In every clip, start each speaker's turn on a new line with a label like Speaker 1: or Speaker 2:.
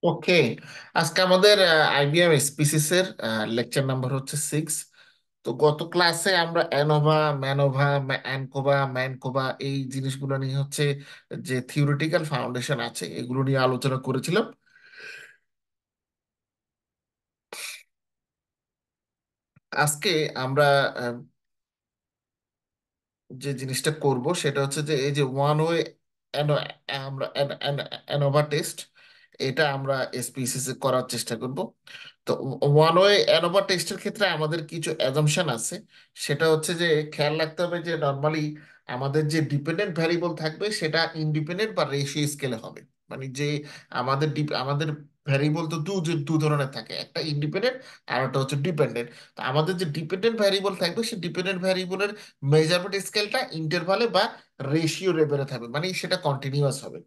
Speaker 1: ওকে, আজকে আমাদের IBM species এর লেকচার নাম্বার হচ্ছে 6। তো গত ক্লাসে আমরা অ্যানোভা, ম্যানোভা, অ্যানকোভা, ম্যানকোভা এই জিনিসগুলো নিয়ে হচ্ছে যে থিওরিটিক্যাল ফাউন্ডেশন আছে এগুলো নিয়ে আলোচনা করেছিলাম। আজকে আমরা যে জিনিসটা করব সেটা হচ্ছে যে এই যে ওয়ান ওয়ে আমরা অ্যানোভা টেস্ট, এটা আমরা এসপিসিস এ করার চেষ্টা করব। তো ওয়ান ওয়ে অ্যানোভা টেস্টের ক্ষেত্রে আমাদের কিছু অ্যাজাম্পশন আছে। সেটা হচ্ছে যে খেয়াল রাখতে হবে যে নর্মালি আমাদের যে ডিপেন্ডেন্ট ভ্যারিয়েবল থাকবে সেটা ইন্ডিপেন্ডেন্ট বা রেশিও স্কেলে হবে। মানে যে আমাদের ভ্যারিয়েবল তো দু ধরনের থাকে, একটা ইন্ডিপেন্ডেন্ট আর একটা হচ্ছে ডিপেন্ডেন্ট। তো আমাদের যে ডিপেন্ডেন্ট ভ্যারিয়েবল থাকবে সেই ডিপেন্ডেন্ট ভ্যারিয়েবলের মেজারমেন্ট স্কেলটা ইন্টারভালে বা রেশিও লেভেলে থাকবে, মানে সেটা কন্টিনিউয়াস হবে।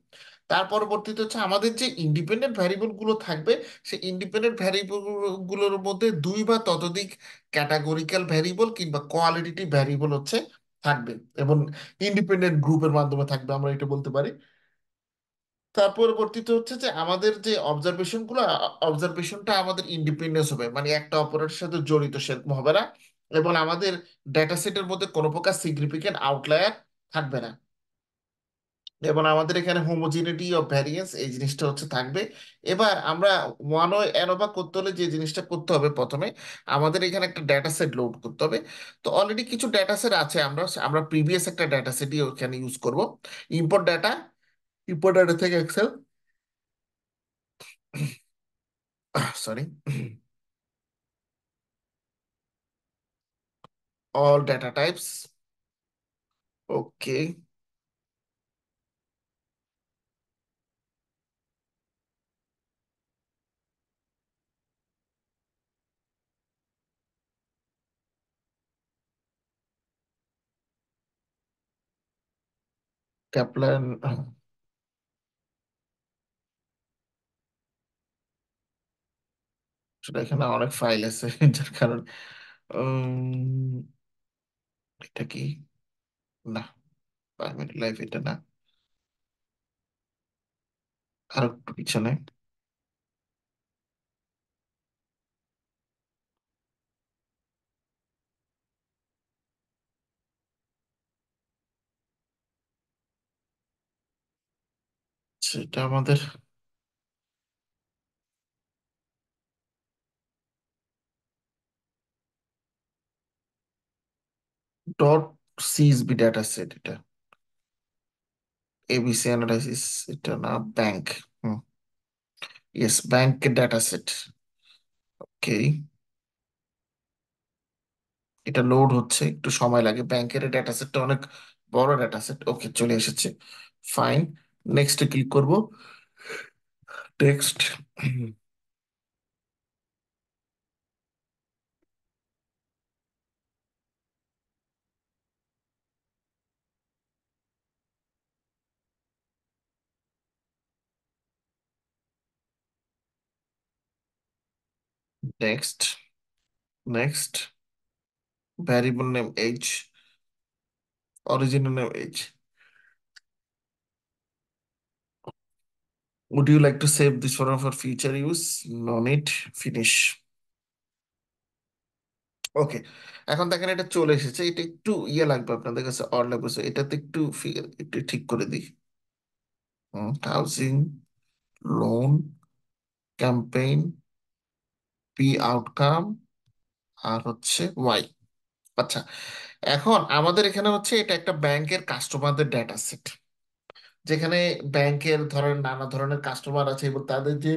Speaker 1: তার পরবর্তীতে হচ্ছে আমাদের যে ইন্ডিপেন্ডেন্ট ভ্যারিয়েবল গুলো থাকবে সেই ইন্ডিপেন্ডেন্ট ভ্যারিয়েবল গুলোর মধ্যে দুই বা ততোধিক ক্যাটাগরিক্যাল ভ্যারিয়েবল কিংবা কোয়ালিটেটিভ ভ্যারিয়েবল হচ্ছে থাকবে, এবং ইন্ডিপেন্ডেন্ট গ্রুপের মাধ্যমে থাকবে, আমরা এটা বলতে পারি। তার পরবর্তীতে হচ্ছে যে আমাদের যে অবজারভেশন গুলো, অবজারভেশনটা আমাদের ইন্ডিপেন্ডেন্স হবে, মানে একটা অপরের সাথে জড়িত সেরকম হবে না। এবং আমাদের ডেটা সেটের মধ্যে কোনো প্রকার সিগনিফিকেন্ট আউটলায়ার থাকবে না। এবং আমাদের এখানে হোমোজিনিটি অফ ভ্যারিয়েন্স এই জিনিসটা হচ্ছে থাকবে। এবার আমরা ওয়ান ওয়ে অ্যানোভা করতে হলে যে জিনিসটা করতে হবে, প্রথমে আমাদের এখানে একটা ডেটা সেট লোড করতে হবে। তো অলরেডি কিছু ডেটা সেট আছে, আমরা আমরা প্রিভিয়াস একটা ডেটা সেটই ওখানে ইউজ করব। ইম্পোর্ট ডাটা, ইম্পোর্ট ডাটা থেকে excel, sorry, all data types. Okay, Kaplan. সেটা এখানে অনেক ফাইল আছে যার কারণ এটা কি, না, প্রাইমারি লাইফ এটা না, আর একটু পিছনে। সেটা আমাদের ডট সিএসবি ডাটা সেট, এটা এবিসি অ্যানালাইসিস, এটা না, ব্যাংক। হুম, ইয়েস, ব্যাংকের ডাটা সেট। ওকে, এটা লোড হচ্ছে, একটু সময় লাগে, ব্যাংকের ডাটা সেটটা অনেক বড় ডাটা সেট। ওকে, চলে এসেছে, ফাইন। নেক্সটে ক্লিক করব, text, next, next, variable name H, original name H. Would you like to save this for future use? No need. Finish. ওকে, এখন দেখেন এটা চলে এসেছে। এটা একটু ইয়ে লাগবে আপনাদের কাছে, অড লাগবে, so এটাতে একটু একটু ঠিক করে দিই। Housing loan campaign, P outcome, আর হচ্ছে ওয়াই। আচ্ছা, এখন আমাদের এখানে হচ্ছে এটা একটা ব্যাংকের কাস্টমারদের ডেটা সেট, যেখানে ব্যাংকের ধরেন নানা ধরনের কাস্টমার আছে এবং তাদের যে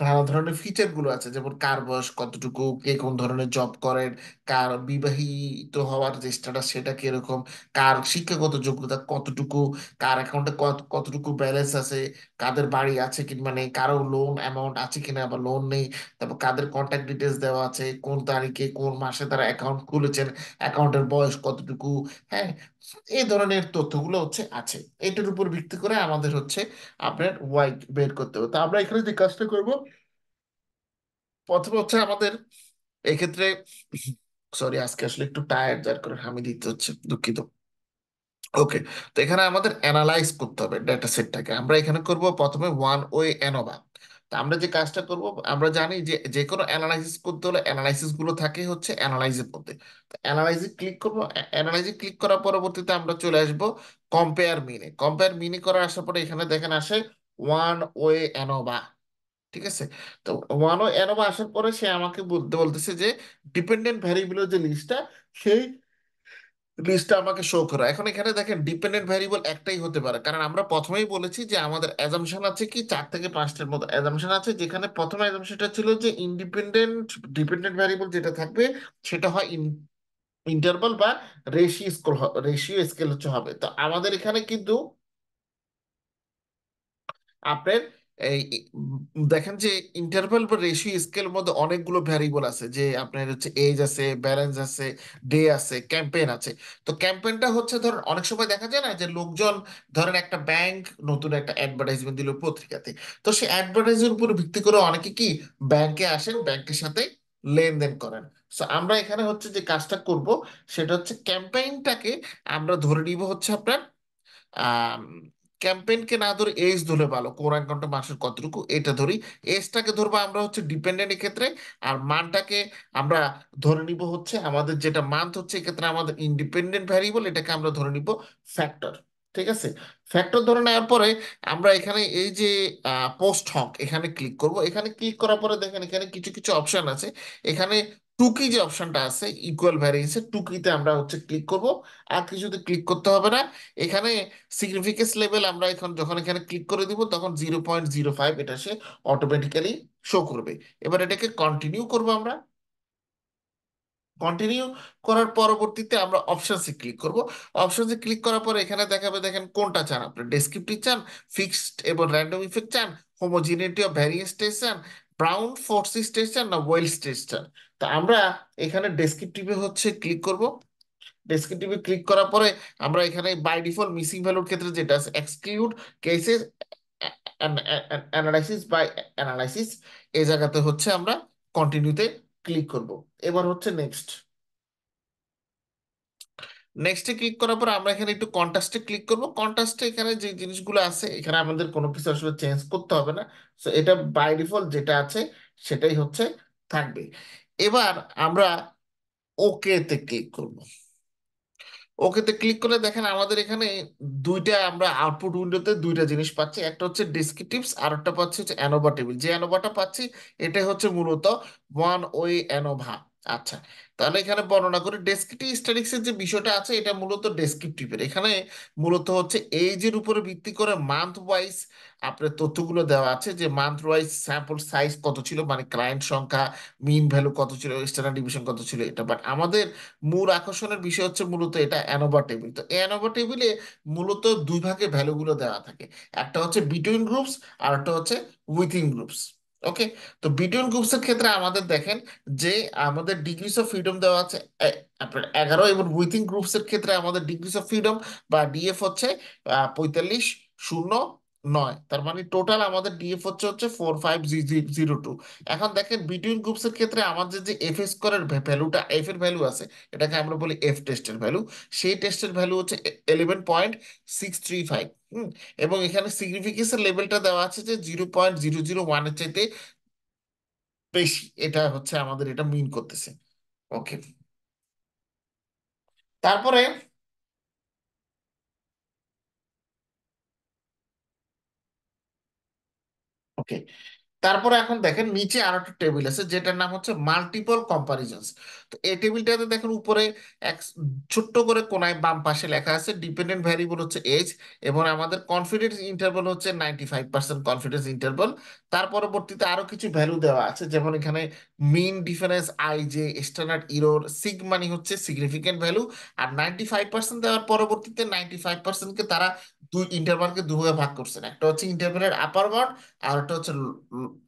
Speaker 1: নানা ধরনের ফিচার গুলো আছে, যেমন কার বয়স কতটুকু, কে কোন ধরনের জব করেন, কার বিবাহিত হওয়ার যে স্ট্যাটাস সেটা কিরকম, কার শিক্ষাগত যোগ্যতা কতটুকু, কার অ্যাকাউন্টে কতটুকু ব্যালেন্স আছে, কাদের বাড়ি আছে কি মানে কারো লোন অ্যামাউন্ট আছে কিনা বা লোন নেই, তারপর কাদের কন্ট্যাক্ট ডিটেলস দেওয়া আছে, কোন তারিখে কোন মাসে তারা অ্যাকাউন্ট খুলেছেন, অ্যাকাউন্টের বয়স কতটুকু। হ্যাঁ, এই ধরনের তথ্যগুলো হচ্ছে আছে। এটার উপর ভিত্তি করে আমাদের হচ্ছে আপনার ওয়াই বের করতে হবে। তো আমরা এখানে যে কাজটা করব, প্রথমে হচ্ছে আমাদের এক্ষেত্রে, সরি আজকে আসলে একটু টায়ার্ড যার কারণে আমি দিতে হচ্ছে, দুঃখিত। ওকে, তো এখানে আমাদের অ্যানালাইজ করতে হবে ডেটা সেটটাকে। আমরা এখানে করব প্রথমে ওয়ান ওয়ে অ্যানোভা। তো আমরা যে কাজটা করব, আমরা জানি যে যে কোনো অ্যানালাইসিস করতে হলে অ্যানালাইসিস গুলো থাকে হচ্ছে অ্যানালাইজের মধ্যে। তো অ্যানালাইজে ক্লিক করবো, অ্যানালাইজে ক্লিক করার পরবর্তীতে আমরা চলে আসবো কম্পেয়ার মিনে। কম্পেয়ার মিনে করে আসার পরে এখানে দেখেন আসে ওয়ান ওয়ে অ্যানোভা। ঠিক আছে। তো ওয়ান ওয়ে অ্যানোভা আসার পরে সে আমাকে বলতে বলতেছে যে ডিপেন্ডেন্ট ভ্যারিয়েবলের যে লিস্টটা, সেই লিস্টটা আমাকে শো করো। এখন এখানে দেখেন ডিপেন্ডেন্ট ভ্যারিয়েবল একটাই হতে পারে, কারণ আমরা প্রথমেই বলেছি যে আমাদের অ্যাজাম্পশন আছে কি 4 থেকে 5টার মতো অ্যাজাম্পশন আছে, যেখানে প্রথম অ্যাজাম্পশনটা ছিল যে ইন্ডিপেন্ডেন্ট ডিপেন্ডেন্ট ভ্যারিয়েবল যেটা থাকবে সেটা হয় ইন্টারভাল বা রেশিও স্কেল, রেশিও স্কেল হচ্ছে হবে। তো আমাদের এখানে কিন্তু আপনার এই দেখেন যে ইন্টারভ্যাল বা রেশিও স্কেলের মধ্যে অনেকগুলো ভ্যারিয়েবল আছে, যে আপনার হচ্ছে এজ আছে, ব্যালেন্স আছে, ডে আছে, ক্যাম্পেইন আছে। তো ক্যাম্পেইনটা হচ্ছে ধরেন অনেক সময় দেখা যায় না যে লোকজন, ধরেন একটা ব্যাংক নতুন একটা অ্যাডভার্টাইজমেন্ট দিল পত্রিকাতে, তো সেই অ্যাডভার্টাইজের উপর ভিত্তি করে অনেকে কি ব্যাংকে আসেন, ব্যাংকের সাথে লেনদেন করেন। সো আমরা এখানে হচ্ছে যে কাজটা করব সেটা হচ্ছে ক্যাম্পেইনটাকে আমরা ধরে নিব হচ্ছে আপনার ক্যাম্পেইনকে না ধরে এজ ধরে ভালো, কোর অ্যাকাউন্টে মাসের কতটুকু এটা ধরি। এজটাকে ধরবো আমরা হচ্ছে ডিপেন্ডেন্ট ক্ষেত্রে, আর মানটাকে আমরা ধরে নিব হচ্ছে আমাদের যেটা মান্থ হচ্ছে এক্ষেত্রে আমাদের ইন্ডিপেন্ডেন্ট ভ্যারিয়েবল, এটাকে আমরা ধরে নিব ফ্যাক্টর। ঠিক আছে। ফ্যাক্টর ধরে নেওয়ার পরে আমরা এখানে এই যে পোস্ট হক এখানে ক্লিক করব। এখানে ক্লিক করার পরে দেখেন এখানে কিছু কিছু অপশন আছে। এখানে টুকি যে অপশনটা আছে ইকুয়াল ভ্যারিয়েন্সের টুকিতে আমরা হচ্ছে ক্লিক করব। আর কিছুতে ক্লিক করতে হবে না। এখানে সিগনিফিকেন্স লেভেল আমরা এখন যখন এখানে ক্লিক করে দিব তখন 0.05 এটা সে অটোমেটিক্যালি শো করবে। এবার এটাকে কন্টিনিউ করব আমরা। কন্টিনিউ করার পরবর্তীতে আমরা অপশনসে ক্লিক করব। অপশনসে ক্লিক করার পরে এখানে দেখাবে, দেখেন কোনটা চান আপনি, ডেসক্রিপটিভ চান, ফিক্সড এবং র্যান্ডম ইফেক্ট চান, হোমোজিনিটি অফ ভ্যারিয়েন্স টেস্ট চান, ব্রাউন ফোর্সিস টেস্ট চান, না ওয়েলস টেস্ট চান। তো আমরা এখানে ডেসক্রিপটিভে হচ্ছে ক্লিক করব। ডেসক্রিপটিভে ক্লিক করার পরে আমরা এখানে বাই ডিফল্ট মিসিং ভ্যালুর ক্ষেত্রে যেটা আছে exclude cases analysis by analysis, এই জায়গাতে হচ্ছে আমরা কন্টিনিউতে ক্লিক করব। এবার হচ্ছে নেক্সট। নেক্সটে ক্লিক করার পর আমরা এখানে একটু কন্ট্রাস্টে ক্লিক করব। কন্ট্রাস্টে এখানে যে জিনিসগুলো আছে এখানে আমাদের কোনো কিছু আসলে চেঞ্জ করতে হবে না। তো এটা বাই ডিফল্ট যেটা আছে সেটাই হচ্ছে থাকবে। এবার আমরা ওকে তে ক্লিক করব। ওকেতে ক্লিক করলে দেখেন আমাদের এখানে দুইটা, আমরা আউটপুট উইন্ডোতে দুইটা জিনিস পাচ্ছি, একটা হচ্ছে ডেসক্রিপটিভস আর একটা পাচ্ছি হচ্ছে অ্যানোভা টেবিল। যে অ্যানোভাটা পাচ্ছি এটা হচ্ছে মূলত ওয়ান ওয়ে অ্যানোভা। আচ্ছা, তাহলে এখানে বর্ণনা করি ডেসক্রিপটিভ স্ট্যাটিক্সের যে বিষয়টা আছে এটা মূলত ডেসক্রিপটিভের। এখানে মূলত হচ্ছে এইজের উপরে ভিত্তি করে মান্থ ওয়াইজ আপনার তথ্যগুলো দেওয়া আছে, যে মান্থ ওয়াইজ স্যাম্পল সাইজ কত ছিল, মানে ক্লায়েন্ট সংখ্যা, মিন ভ্যালু কত ছিল, স্ট্যান্ডার্ড ডিভিশন কত ছিল, এটা। বাট আমাদের মূল আকর্ষণের বিষয় হচ্ছে মূলত এটা অ্যানোভা টেবিল। তো এই অ্যানোভা টেবিলে মূলত দুই ভাগে ভ্যালুগুলো দেওয়া থাকে, একটা হচ্ছে বিটুইন গ্রুপস আর একটা হচ্ছে উইথিন গ্রুপস। ওকে। তো বিটুইন গ্রুপস এর ক্ষেত্রে আমাদের দেখেন যে আমাদের ডিগ্রিস অফ ফ্রিডম দেওয়া আছে আপনার 11, এবং উইথিন গ্রুপস এর ক্ষেত্রে আমাদের ডিগ্রিস অফ ফ্রিডম বা ডিএফ হচ্ছে 4509। তার মানে টোটাল আমাদের ডিএফ হচ্ছে হচ্ছে 4502। এখন দেখেন বিটুইন গ্রুপস এর ক্ষেত্রে আমাদের যে এফ স্কোরের ভ্যালুটা, এফ এর ভ্যালু আছে, এটাকে আমরা বলি এফ টেস্টের ভ্যালু। সেই টেস্টের ভ্যালু হচ্ছে 11.635। এবং এখানে সিগনিফিকেন্সের লেভেলটা দেওয়া আছে যে 0.001-এর চাইতে বেশি, এটা হচ্ছে আমাদের এটা মিন করতেছে। ওকে। তারপরে ওকে, তারপরে এখন দেখেন নিচে আর একটা টেবিল আছে যেটার নাম হচ্ছে মাল্টিপল কম্পারিজনস। তো এই টেবিলটাতে দেখেন উপরে এক ছোট্ট করে কোনায় বাম পাশে লেখা আছে ডিপেন্ডেন্ট ভ্যারিয়েবল হচ্ছে এজ, এবং আমাদের কনফিডেন্স ইন্টারভাল হচ্ছে 95% কনফিডেন্স ইন্টারভাল। তার পরবর্তীতে আরো কিছু ভ্যালু দেওয়া আছে, যেমন এখানে mean difference, I J, standard error, sig মানে হচ্ছে সিগনিফিকেন্ট ভ্যালু। আর 95% দেওয়ার পরবর্তীতে 95%কে তারা দুই ইন্টারভালকে দুভাগে ভাগ করছেন, একটা হচ্ছে ইন্টারভ্যালের আপার বাউন্ড আর একটা হচ্ছে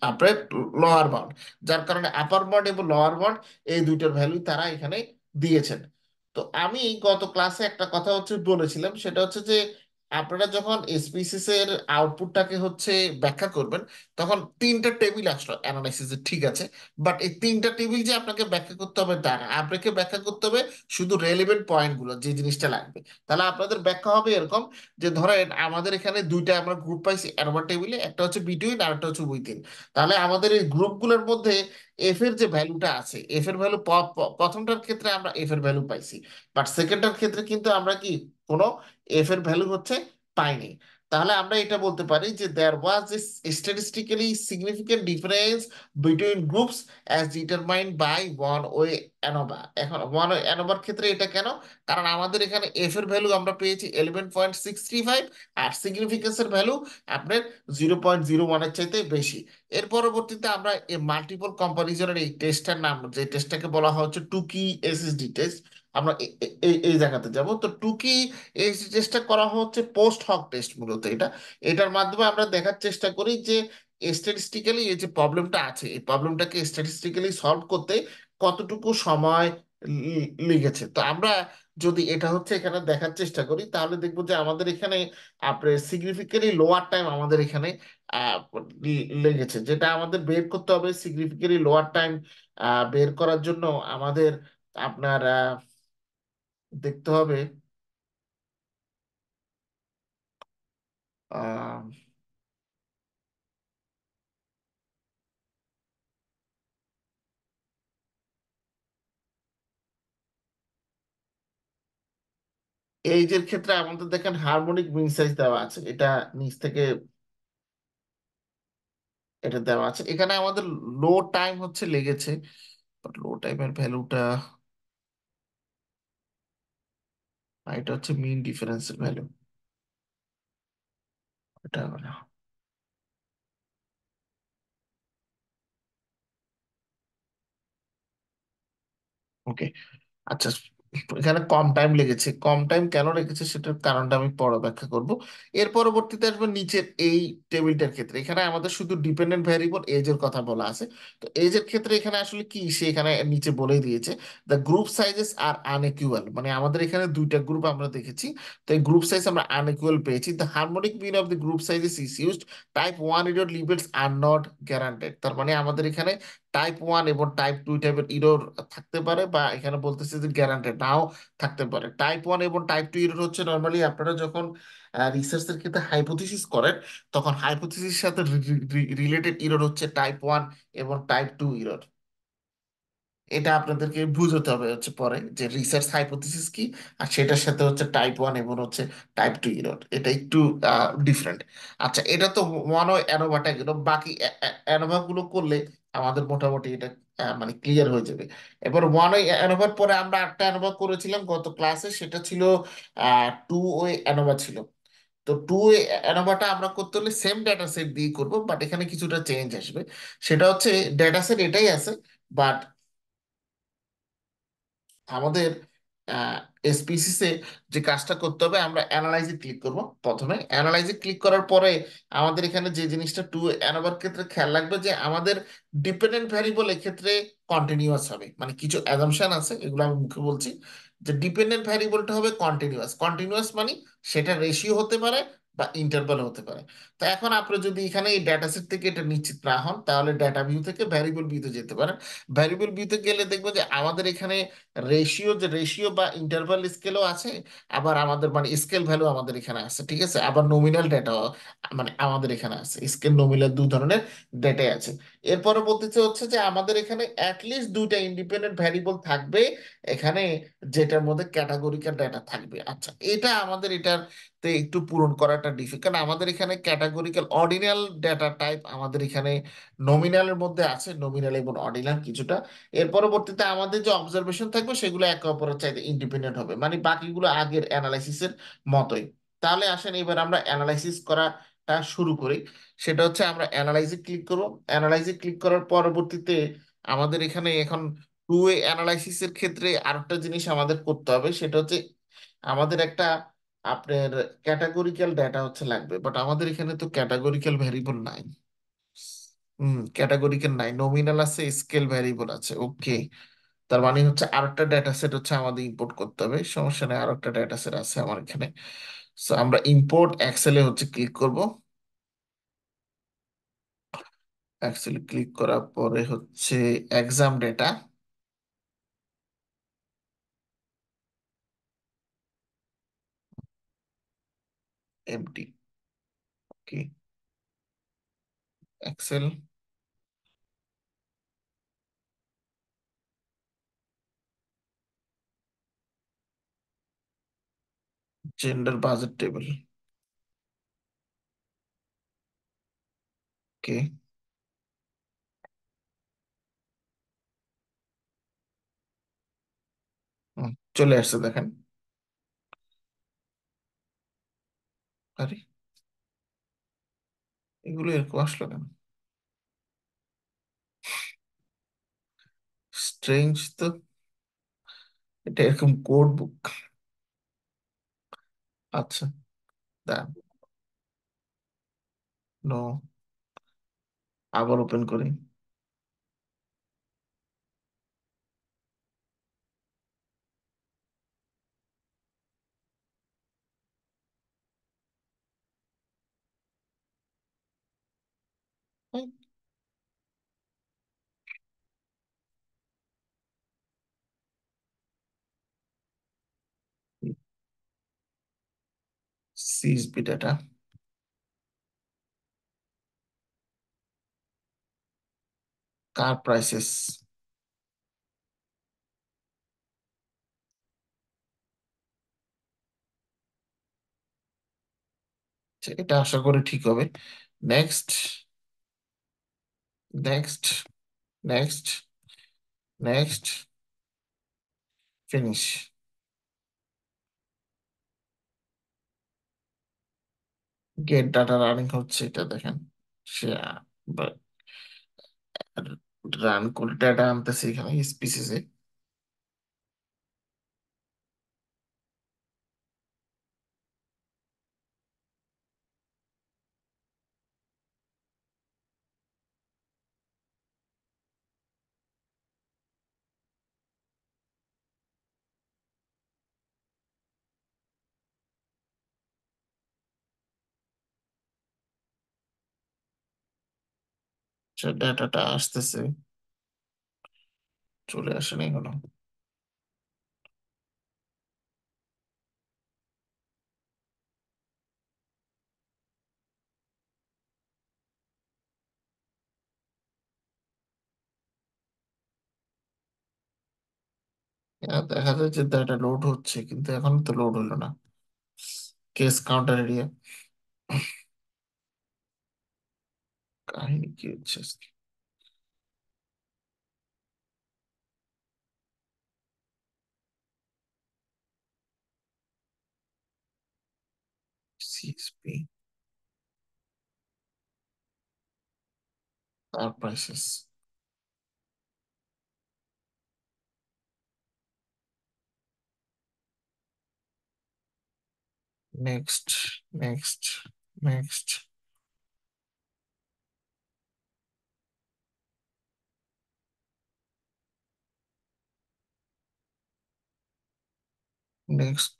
Speaker 1: আপনার লোয়ার বাউন্ড। যার কারণে আপার বাউন্ড এবং লোয়ার বাউন্ড এই দুইটার ভ্যালু তারা এখানে দিয়েছেন। তো আমি গত ক্লাসে একটা কথা হচ্ছে বলেছিলাম, সেটা হচ্ছে যে আপনারা যখন এসপিসিস এর আউটপুটটাকে হচ্ছে ব্যাখ্যা করবেন, তখন তিনটা টেবিল আসলো অ্যানালাইসিসে, ঠিক আছে। বাট এই তিনটা টেবিল যে আপনাকে ব্যাখ্যা করতে হবে তা না, আপনাকে ব্যাখ্যা করতে হবে শুধু রেলেভেন্ট পয়েন্টগুলো, যে জিনিসটা লাগবে। তাহলে আপনাদের ব্যাখ্যা হবে এরকম, যে ধরেন আমাদের এখানে দুইটা আমরা গ্রুপ পাইছি অ্যানোভা টেবিলে, একটা হচ্ছে বিটুইন আর একটা হচ্ছে উইথিন। তাহলে আমাদের এই গ্রুপগুলোর মধ্যে এফ এর যে ভ্যালুটা আছে, এফ এর ভ্যালু প্রথমটার ক্ষেত্রে আমরা এফ এর ভ্যালু পাইছি, বাট সেকেন্ডটার ক্ষেত্রে কিন্তু আমরা কি কোনো এফ এর ভ্যালু হচ্ছে পাইনি। তাহলে আমরা এটা বলতে পারি যে there was a statistically significant difference between groups as determined by one way ANOVA. এখন ওয়ান ওয়ে অ্যানোভার ক্ষেত্রে এটা কেন? কারণ আমাদের এখানে এফ এর ভ্যালু আমরা পেয়েছি 11.635, আর সিগনিফিকেন্সের ভ্যালু আপনার 0.01-এর চাইতে বেশি। এর পরবর্তীতে আমরা এই মাল্টিপল কম্পারিজনের এই টেস্টটার নাম, যে টেস্টটাকে বলা হয় হচ্ছে টুকি এসএসডি টেস্ট, আমরা এই জায়গাতে যাব। তো টুকি এই টেস্টটা করা হচ্ছে পোস্ট হক টেস্ট মূলত। এটার মাধ্যমে আমরা দেখার চেষ্টা করি যে স্ট্যাটিস্টিক্যালি এই যে প্রবলেমটা আছে, এই প্রবলেমটাকে স্ট্যাটিস্টিক্যালি সলভ করতে কতটুকু সময় লেগেছে। তো আমরা যদি এটা হচ্ছে এখানে দেখার চেষ্টা করি, তাহলে দেখবো যে আমাদের এখানে আপনার সিগনিফিকেন্টলি লোয়ার টাইম আমাদের এখানে আহ, লেগেছে। যেটা আমাদের বের করতে হবে সিগনিফিকেন্টলি লোয়ার টাইম বের করার জন্য আমাদের আপনার দেখতে হবে আহ, এইজের ক্ষেত্রে আমাদের দেখেন হারমোনিক মিন সাইজ দেওয়া আছে, এটা নিচ থেকে এটা দেওয়া আছে। এখানে আমাদের লো টাইম হচ্ছে লেগেছে, বাট লো টাইমের ভ্যালুটা, এটা হচ্ছে মিন ডিফারেন্সের ভ্যালু, এটা হবে না। ওকে, আচ্ছা। এখানে কম টাইম লেগেছে, কম টাইম কেন লেগেছে সেটার কারণটা আমি পরে ব্যাখ্যা করব। এর পরবর্তীতে আসবে নিচের এই টেবিলটার ক্ষেত্রে। এখানে আমাদের শুধু ডিপেন্ডেন্ট ভ্যারিয়েবল এজের কথা বলা আছে। তো এজের ক্ষেত্রে এখানে আসলে কি, সে এখানে নিচে বলেই দিয়েছে, the group sizes are unequal. মানে আমাদের এখানে দুইটা গ্রুপ আমরা দেখেছি, তো এই গ্রুপ সাইজ আমরা আনইকুয়াল পেয়েছি। The harmonic mean of the group sizes is used, type one error limits are not guaranteed. তার মানে আমাদের এখানে টাইপ ওয়ান এবং টাইপ টু টাইপের ইরোর থাকতে পারে, বা এখানে বলতেছে যে গ্যারান্টেড নাও থাকতে পারে। টাইপ ওয়ান এবং টাইপ টু ইরোর হচ্ছে নর্মালি আপনারা যখন রিসার্চের ক্ষেত্রে হাইপোথিসিস করেন, তখন হাইপোথিসিস সাথে রিলেটেড ইরোর হচ্ছে টাইপ ওয়ান এবং টাইপ টু ইরোর। এটা আপনাদেরকে বুঝতে হবে হচ্ছে পরে, যে রিসার্চ হাইপোথিসিস কি, আর সেটার সাথে হচ্ছে টাইপ ওয়ান এবং হচ্ছে টাইপ টু ইরর, এটা একটু ডিফারেন্ট। আচ্ছা, এটা তো মনে হয় অ্যানোভাটা গেল, বাকি অ্যানোভা গুলো করলে আমাদের মোটামুটি এটা মানে ক্লিয়ার হয়ে যাবে। এবার ওয়ান ওয়ে অ্যানোভার পরে আমরা একটা অ্যানোভা করেছিলাম গত ক্লাসে, সেটা ছিল টু ওয়ে অ্যানোভা ছিল। তো টু ওয়ে অ্যানোভাটা আমরা করতে হলে সেম ডেটা সেট দিয়ে করবো, বাট এখানে কিছুটা চেঞ্জ আসবে। সেটা হচ্ছে ডেটা সেট এটাই আছে, বাট আমাদের এসপিসিসে যে কাজটা করতে হবে, আমরা অ্যানালাইজে ক্লিক করব। প্রথমে অ্যানালাইজে ক্লিক করার পরে আমাদের এখানে যে জিনিসটা টু অ্যানাবার ক্ষেত্রে খেয়াল রাখবে, যে আমাদের ডিপেন্ডেন্ট ভ্যারিয়েবল এক্ষেত্রে কন্টিনিউয়াস হবে। মানে কিছু অ্যাজাম্পশন আছে, এগুলো আমি মুখে বলছি, যে ডিপেন্ডেন্ট ভ্যারিয়েবলটা হবে কন্টিনিউয়াস। কন্টিনিউয়াস মানে সেটা রেশিও হতে পারে বা ইন্টারভাল হতে পারে। তো এখন আপনি যদি এখানে এই ডেটা সেট থেকে এটা নিশ্চিত না হন, তাহলে ডেটা ভিউ থেকে ভ্যারিয়েবল ভিউতে যেতে পারেন। ভ্যারিয়েবল ভিউতে গেলে দেখবো যে আমাদের এখানে রেশিও বা ইন্টারভাল স্কেলও আছে, আবার আমাদের মানে স্কেল ভ্যালু আমাদের এখানে আছে, ঠিক আছে। আবার নমিনাল ডেটা মানে আমাদের এখানে আছে, স্কেল নমিনাল দু ধরনের ডেটাই আছে। এর পরবর্তীতে হচ্ছে যে আমাদের এখানে অ্যাটলিস্ট দুইটা ইন্ডিপেন্ডেন্ট ভ্যারিয়েবল থাকবে এখানে, যেটার মধ্যে ক্যাটাগরিক্যাল ডেটা থাকবে। আচ্ছা, এটা আমাদের এটার তে একটু পূরণ করাটা ডিফিকাল্ট। আমাদের এখানে ক্যাটাগরিক্যাল অর্ডিনাল ডেটা টাইপ আমাদের এখানে নমিনালের মধ্যে আছে, নমিনাল এবং অর্ডিনাল কিছুটা। এর পরবর্তীতে আমাদের যে অবজারভেশন থাকবে সেগুলো একে অপরের চাইতে ইন্ডিপেন্ডেন্ট হবে, মানে বাকিগুলো আগের অ্যানালাইসিসের মতোই। তাহলে আসেন এবার আমরা অ্যানালাইসিস করাটা শুরু করি। সেটা হচ্ছে আমরা অ্যানালাইজে ক্লিক করব। অ্যানালাইজে ক্লিক করার পরবর্তীতে আমাদের এখানে এখন টু ওয়ে অ্যানালাইসিসের ক্ষেত্রে আরেকটা জিনিস আমাদের করতে হবে, সেটা হচ্ছে আমাদের একটা আপনার ক্যাটাগরিক্যাল ডেটা হচ্ছে লাগবে, বাট আমাদের এখানে তো ক্যাটাগরিক্যাল ভ্যারিয়েবল নাই। ক্যাটাগরিক্যাল নাই, নমিনাল আছে, স্কেল ভ্যারিয়েবল আছে। ওকে, তার মানে হচ্ছে আরেকটা ডেটা সেট হচ্ছে আমাদের ইম্পোর্ট করতে হবে। সমস্যা নেই, আরেকটা ডেটা সেট আছে আমার এখানে। সো আমরা ইম্পোর্ট এক্সেলে হচ্ছে ক্লিক করব। এক্সেলে ক্লিক করার পরে হচ্ছে এক্সাম ডেটা, এমটি, ওকে, এক্সেল, জেন্ডার বাজেট টেবিল, ওকে, চলে আসছে দেখেন। আরে, এগুলো এরকম আসলো কেন? স্ট্রেঞ্জ তো, এটা এরকম কোড বুক। আচ্ছা, দাঁড়ান, নো, আবার ওপেন করি। সিএসবি ডাটা, কার প্রাইসেস, এটা আশা করি ঠিক হবে। Next, next, next, next, finish. Gate data running হচ্ছে, এটা দেখেন। সে রান করে ডাটা আনতেছে এখানে স্পিসিস এ। সে ডাটাটা আসতেছে, চলে আসে না এখনো। দেখা যায় যে ডাটা লোড হচ্ছে, কিন্তু এখন তো লোড হলো না। কেস কাউন্টার এরিয়া, কাহিনী কি হচ্ছে আজকে? সিএসপি, তার prices, next, next, next, next,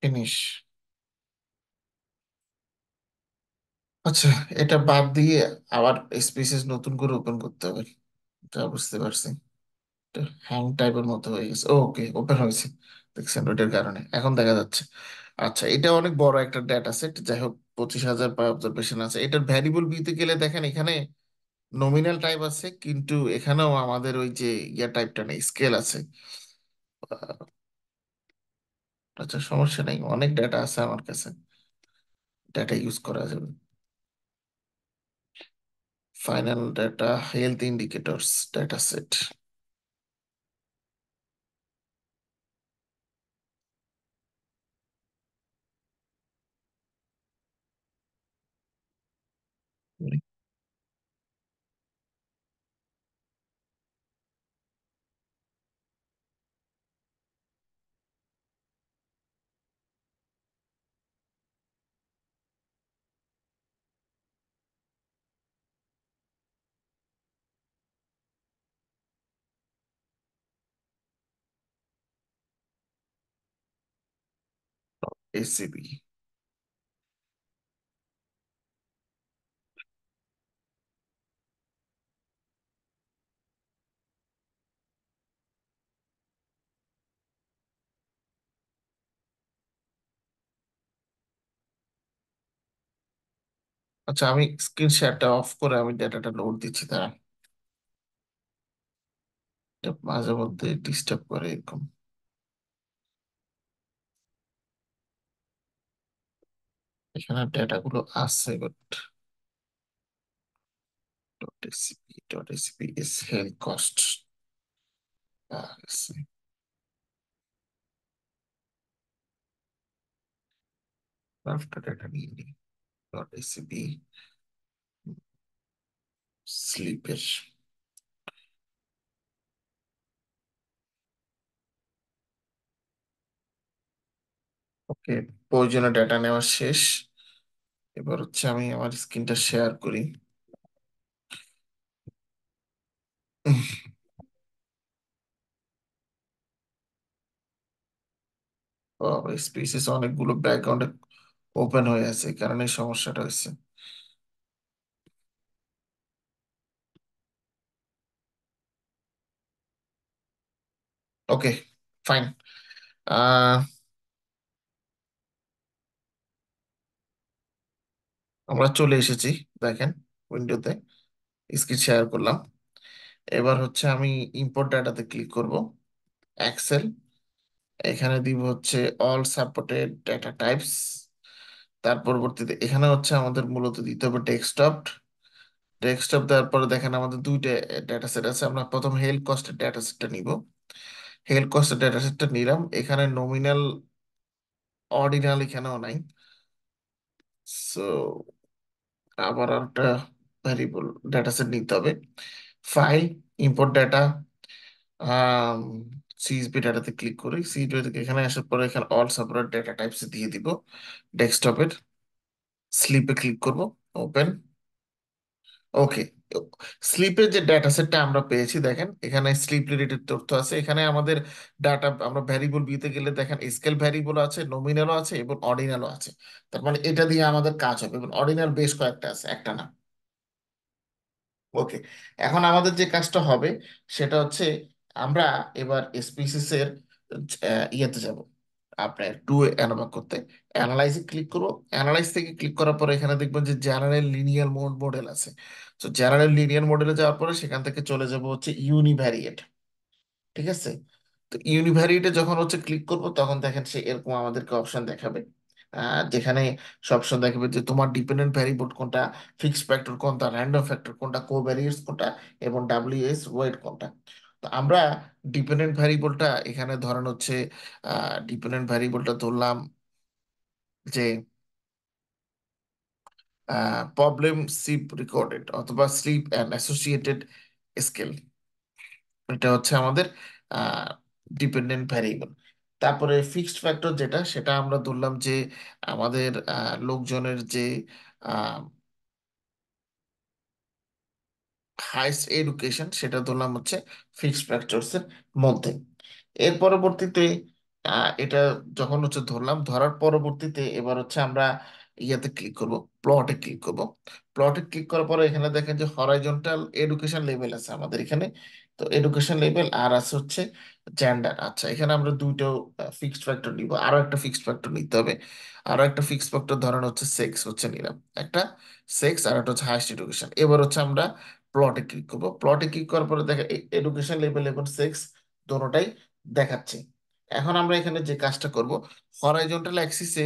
Speaker 1: finish. আচ্ছা, এটা বাদ দিয়ে আবার স্পেসিস নতুন করে ওপেন করতে হবে, যা বুঝতে পারছি। হ্যাং টাইপের মতো হয়ে গেছে, ওকে, ওপেন হয়েছে। দেখছেন, ওইটার কারণে এখন দেখা যাচ্ছে। আচ্ছা, এটা অনেক বড় একটা ডেটা সেট, যাই হোক, 25,000 অবজারভেশন আছে। এটার ভ্যারিয়েবল ভিউতে গেলে দেখেন এখানে নমিনাল টাইপ আছে, কিন্তু এখানেও আমাদের ওই যে ইয়া টাইপটা নেই, স্কেল আছে। আহ, আচ্ছা, সমস্যা নেই, অনেক ডেটা আছে আমার কাছে, ডেটা ইউজ করা যাবে। Final data, health indicators data set. SCB. আচ্ছা, আমি স্ক্রিন শেয়ারটা অফ করে আমি ডেটাটা লোড দিচ্ছি, তারা মাঝে মধ্যে ডিস্টার্ব করে এরকম। এখানে ডেটাগুলো আছে, but .scp is hell cost। রাফটা ডেটা নিয়ে নিই। .scp স্লিপের। ওকে, প্রয়োজনীয় ডেটা নেওয়া শেষ। এবার হচ্ছে আমি আমার স্ক্রিনটা শেয়ার করি। স্পেসিস অনেকগুলো ব্যাকগ্রাউন্ডে ওপেন হয়ে আছে, এই কারণে এই সমস্যাটা হয়েছে। ওকে, ফাইন। আহ আমরা চলে এসেছি, দেখেন উইন্ডোতে স্ক্রিন শেয়ার করলাম। এবার হচ্ছে আমি ইম্পোর্ট ডাটাতে ক্লিক করব, এক্সেল। এখানে দিব হচ্ছে অল সাপোর্টেড ডেটা টাইপস। তার পরবর্তীতে এখানে হচ্ছে আমাদের মূলত দিতে হবে ডেস্কটপ। ডেস্কটপ দেওয়ার পরে দেখেন আমাদের দুইটা ডেটা সেট আছে। আমরা প্রথম হেলথ কস্টের ডেটা সেটটা নিব। হেলথ কস্টের ডেটা সেটটা নিলাম, এখানে নমিনাল অর্ডিনাল এখানেও নাই। সো আবার একটা ভ্যারিয়েবল ডেটা সেট নিতে হবে। ফাইল, ইম্পোর্ট ডাটা, সিএসভি ডাটাতে ক্লিক করি। সিএসভি থেকে এখানে আসার পরে এখানে অল সাপোর্টেড ডেটা টাইপস দিয়ে দিব। ডেস্কটপের স্লিপে ক্লিক করব, ওপেন। ওকে, স্লিপের যে ডেটা সেটটা আমরা পেয়েছি, দেখেন এখানে স্লিপ রিলেটেড তথ্য আছে। এখানে আমাদের ডাটা আমরা ভ্যারিয়েবল বিতে গেলে দেখেন স্কেল ভ্যারিয়েবল আছে, নমিনালও আছে এবং অর্ডিনালও আছে। তার মানে এটা দিয়ে আমাদের কাজ হবে, এবং অর্ডিনাল বেশ কয়েকটা আছে, একটা না। ওকে, এখন আমাদের যে কাজটা হবে সেটা হচ্ছে আমরা এবার স্পিসিস এর ইয়েতে যাব, আপনার টু অ্যানালগ করতে। অ্যানালাইজে ক্লিক করবো। অ্যানালাইজ থেকে ক্লিক করার পরে এখানে দেখবেন যে জেনারেল লিনিয়ার মডেল আছে। তো জেনারেল লিনিয়ার মডেলে যাওয়ার পরে সেখান থেকে চলে যাব হচ্ছে ইউনিভ্যারিয়েট। ঠিক আছে? তো ইউনিভ্যারিয়েটে যখন হচ্ছে ক্লিক করব তখন দেখেন সে এরকম আমাদেরকে অপশন দেখাবে, যেখানে সব অপশন দেখাবে যে তোমার ডিপেন্ডেন্ট ভ্যারিয়েবল কোনটা, ফিক্সড ফ্যাক্টর কোনটা, র্যান্ডম ফ্যাক্টর কোনটা, কোভ্যারিয়েটস কোনটা, এবং ডাব্লিউএস ওয়েট কোনটা। তো আমরা ডিপেন্ডেন্ট ভ্যারিয়েবলটা এখানে ধরেন হচ্ছে ডিপেন্ডেন্ট ভ্যারিয়েবলটা ধরলাম যে প্রবলেম স্লিপ রেকর্ডেড অথবা স্লিপ অ্যান্ড অ্যাসোসিয়েটেড স্কেল। এটা হচ্ছে আমাদের ডিপেন্ডেন্ট ভ্যারিয়েবল। তারপরে ফিক্সড ফ্যাক্টর যেটা, সেটা আমরা ধরলাম যে আমাদের লোকজনের যে হাইস্ট এডুকেশন, সেটা ধরলাম হচ্ছে ফিক্সড ফ্যাক্টরস এর মধ্যে। এর পরবর্তীতে এটা যখন হচ্ছে ধরলাম, ধরার পরবর্তীতে এবার হচ্ছে আমরা ইয়াতে ক্লিক করব, প্লটে ক্লিক করব। প্লটে ক্লিক করার পরে এখানে দেখেন যে হরাইজন্টাল এডুকেশন লেভেল আছে আমাদের এখানে। তো এডুকেশন লেভেল আর আছে হচ্ছে জেন্ডার। আচ্ছা, এখানে আমরা দুইটা ফিক্সড ফ্যাক্টর নিব, আরো একটা ফিক্সড ফ্যাক্টর নিতে হবে। আরো একটা ফিক্সড ফ্যাক্টর ধরেন হচ্ছে সেক্স হচ্ছে নিলাম একটা, সেক্স আর একটা হচ্ছে হাইস্ট এডুকেশন। এবার হচ্ছে আমরা প্লটে ক্লিক করবো। প্লটে ক্লিক করার পরে দেখা এডুকেশন লেভেল এবং সেক্স দোনোটাই দেখাচ্ছে। এখন আমরা এখানে যে কাজটা করব, হরাইজন্টাল অ্যাক্সিসে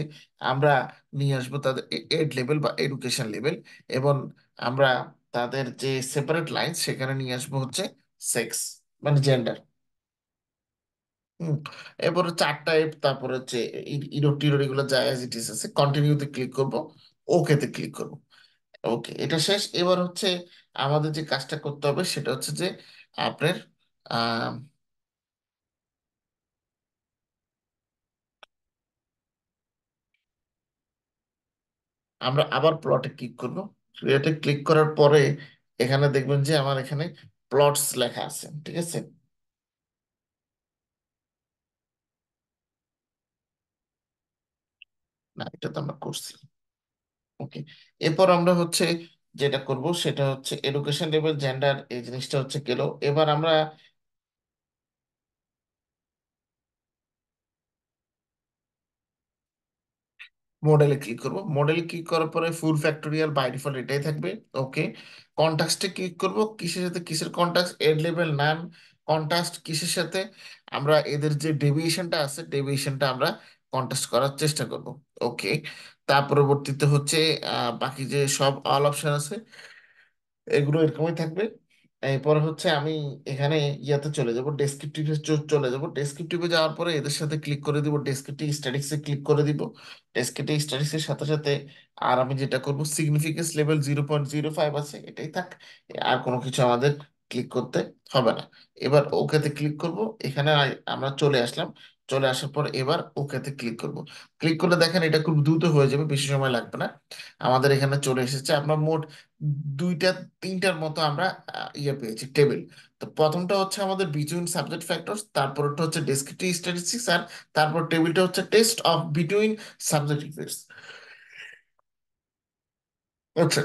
Speaker 1: আমরা নিয়ে আসবো তাদের এড লেভেল বা এডুকেশন লেভেল, এবং আমরা তাদের যে সেপারেট লাইন সেখানে নিয়ে আসবো হচ্ছে সেক্স, মানে জেন্ডার। হুম। এরপর চারটা তারপর হচ্ছে ইরো টিরোর এগুলো যায় অ্যাজ ইট ইজ আছে, কন্টিনিউতে ক্লিক করব, ওকেতে ক্লিক করব। ওকে, এটা শেষ। এবার হচ্ছে আমাদের যে কাজটা করতে হবে সেটা হচ্ছে যে আপনার আহ, আমরা আবার প্লটে ক্লিক করব। প্লটে ক্লিক করার পরে এখানে দেখবেন যে আমার এখানে প্লটস লেখা আছে, ঠিক আছে? না, এটা তো আমরা করছি। ওকে, এরপর আমরা হচ্ছে যেটা করব সেটা হচ্ছে এডুকেশন লেভেল, জেন্ডার, এই জিনিসটা হচ্ছে গেল। এবার আমরা মডেলে ক্লিক করব। মডেলে ক্লিক করার পরে ফুল ফ্যাক্টোরিয়াল বাই ডিফল্ট এটাই থাকবে। ওকে, কন্টাক্সটে ক্লিক করব। কিসের সাথে কিসের কন্টাক্ট? এড লেভেল নান। কন্টাক্ট কিসের সাথে? আমরা এদের যে ডেভিয়েশনটা আছে, ডেভিয়েশনটা আমরা কন্টাক্ট করার চেষ্টা করব। ওকে, তার পরবর্তীতে হচ্ছে বাকি যে সব অল অপশন আছে এগুলো এরকমই থাকবে। এরপর হচ্ছে আমি এখানে ইয়াতে চলে যাব, ডেসক্রিপটিভে চলে যাব। ডেসক্রিপটিভে যাওয়ার পরে এদের সাথে ক্লিক করে দিব, ডেসক্রিপটিভ স্ট্যাটিক্সে ক্লিক করে দিব। ডেসক্রিপটিভ স্ট্যাটিক্সের সাথে সাথে আর আমি যেটা করব, সিগনিফিকেন্স লেভেল 0.05 আছে, এটাই থাক। আর কোনো কিছু আমাদের ক্লিক করতে হবে না। এবার ওকেতে ক্লিক করব। এখানে আমরা চলে আসলাম। চলে আসার পর এবার ওকেতে ক্লিক করব। ক্লিক করলে দেখেন এটা খুব দ্রুত হয়ে যাবে, বেশি সময় লাগবে না। আমাদের এখানে চলে এসেছে। আমরা মোট দুইটা তিনটার মতো আমরা ইয়ে পেয়েছি, টেবিল। তো প্রথমটা হচ্ছে আমাদের বিটুইন সাবজেক্ট ফ্যাক্টরস, তারপরটা হচ্ছে ডেসক্রিপটিভ স্ট্যাটিস্টিক্স, আর তারপর টেবিলটা হচ্ছে test of between subject effects. আচ্ছা,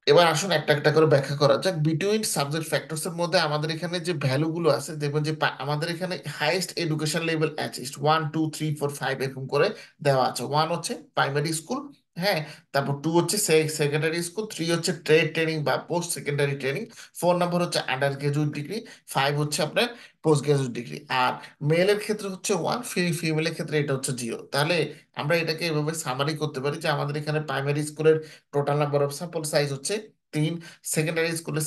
Speaker 1: এবার আসুন একটা একটা করে ব্যাখ্যা করা যাক। বিটুইন সাবজেক্ট ফ্যাক্টরস এর মধ্যে আমাদের এখানে যে ভ্যালুগুলো আছে দেখবেন যে আমাদের এখানে হাইয়েস্ট এডুকেশন লেভেল অ্যাচিভড 1 2 3 4 5 এরকম করে দেওয়া আছে। ওয়ান হচ্ছে প্রাইমারি স্কুল, হ্যাঁ। তারপর টু হচ্ছে সেকেন্ডারি স্কুল, থ্রি হচ্ছে ট্রেড ট্রেনিং বা post secondary training, four number হচ্ছে আন্ডার গ্রাজুয়েট ডিগ্রি, ফাইভ হচ্ছে আপনার পোস্ট গ্রাজুয়েট ডিগ্রি। আর মেলের ক্ষেত্রে হচ্ছে ওয়ান, ফিমেলের ক্ষেত্রে এটা হচ্ছে জিরো। তাহলে আমরা এটাকে এভাবে সামারি করতে পারি যে আমাদের এখানে প্রাইমারি স্কুলের total number of sample size হচ্ছে তিন, সেকেন্ডারি স্কুলে